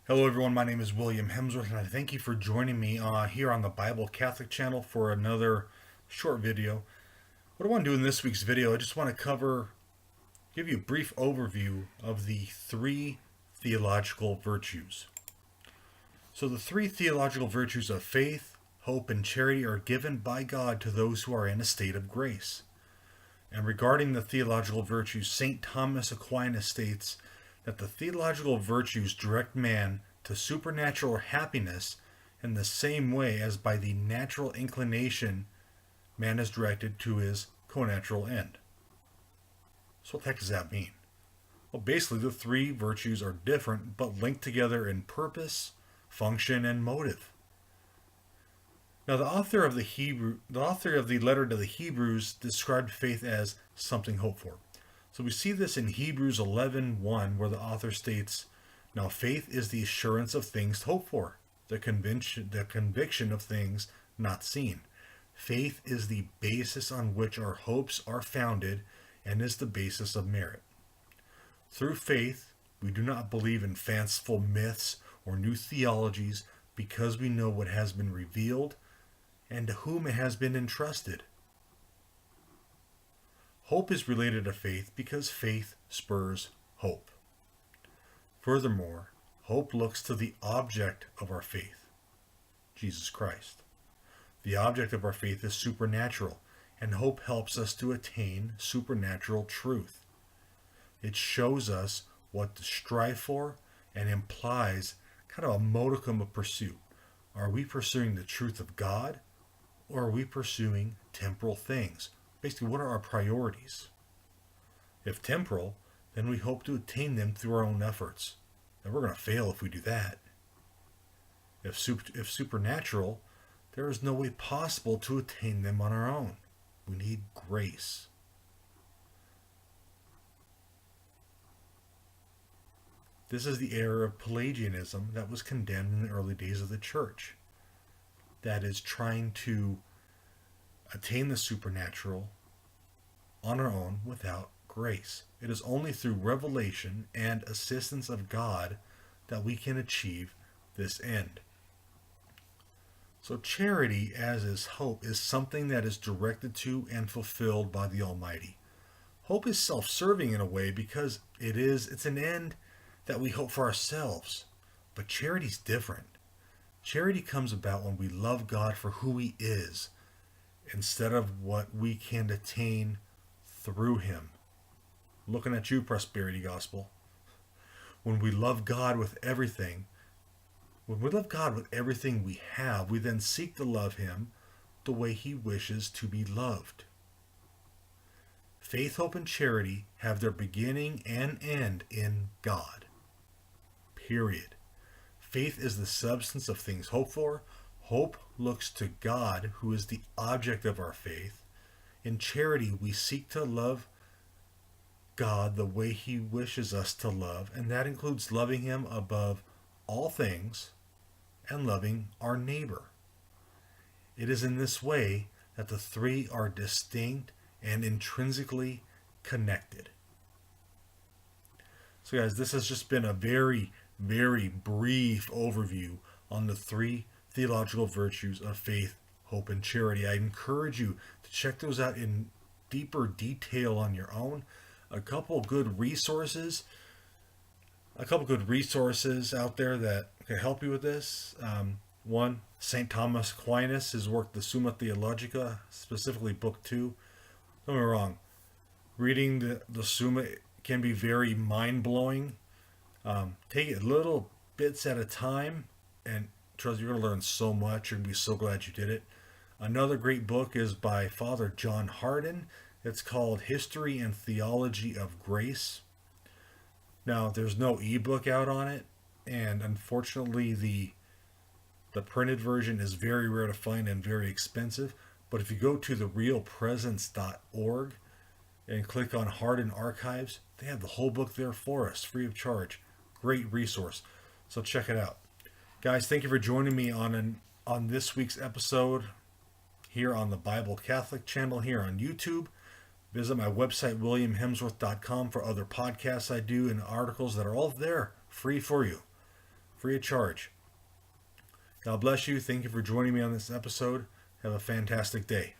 Hello, everyone. My name is William Hemsworth, and I thank you for joining me here on the Bible Catholic channel for another short video. What I want to do in this week's video, I just want to give you a brief overview of the three theological virtues. So, the three theological virtues of faith, hope, and charity are given by God to those who are in a state of grace. And regarding the theological virtues, St. Thomas Aquinas states that the theological virtues direct man to supernatural happiness in the same way as by the natural inclination man is directed to his connatural end. So what the heck does that mean? Well, basically the three virtues are different but linked together in purpose, function, and motive. Now, the author of the letter to the Hebrews described faith as something hoped for. So we see this in Hebrews 11:1, where the author states, "Now faith is the assurance of things hoped for, the conviction of things not seen." Faith is the basis on which our hopes are founded and is the basis of merit. Through faith, we do not believe in fanciful myths or new theologies because we know what has been revealed and to whom it has been entrusted. Hope is related to faith because faith spurs hope. Furthermore, hope looks to the object of our faith, Jesus Christ. The object of our faith is supernatural, and hope helps us to attain supernatural truth. It shows us what to strive for and implies kind of a modicum of pursuit. Are we pursuing the truth of God, or are we pursuing temporal things? Basically, what are our priorities? If temporal, then we hope to attain them through our own efforts. And we're going to fail if we do that. If supernatural, there is no way possible to attain them on our own. We need grace. This is the error of Pelagianism that was condemned in the early days of the church. That is trying to attain the supernatural on our own without grace. It is only through revelation and assistance of God that we can achieve this end. So charity, as is hope, is something that is directed to and fulfilled by the Almighty. Hope is self-serving in a way because it's an end that we hope for ourselves. But charity is different. Charity comes about when we love God for who He is instead of what we can attain through Him. Looking at you, Prosperity Gospel. When we love God with everything, we have, we then seek to love Him the way He wishes to be loved. Faith, hope, and charity have their beginning and end in God. Period. Faith is the substance of things hoped for. Hope looks to God, who is the object of our faith. In charity, we seek to love God the way He wishes us to love, and that includes loving Him above all things and loving our neighbor. It is in this way that the three are distinct and intrinsically connected. So guys, this has just been a very, very brief overview on the three theological virtues of faith, hope, and charity. I encourage you to check those out in deeper detail on your own. A couple good resources out there that can help you with this. One, St. Thomas Aquinas, his work, the Summa Theologica, specifically book 2. Don't get me wrong, reading the Summa can be very mind-blowing. Take it little bits at a time, and trust me, you're going to learn so much. You're going to be so glad you did it. Another great book is by Father John Hardon. It's called History and Theology of Grace. Now, there's no ebook out on it, and unfortunately the printed version is very rare to find and very expensive. But if you go to therealpresence.org and click on Hardon Archives, they have the whole book there for us, free of charge. Great resource. So check it out. Guys, thank you for joining me on this week's episode here on the Bible Catholic channel here on YouTube. Visit my website, williamhemsworth.com, for other podcasts I do and articles that are all there free for you. free of charge. God bless you. Thank you for joining me on this episode. Have a fantastic day.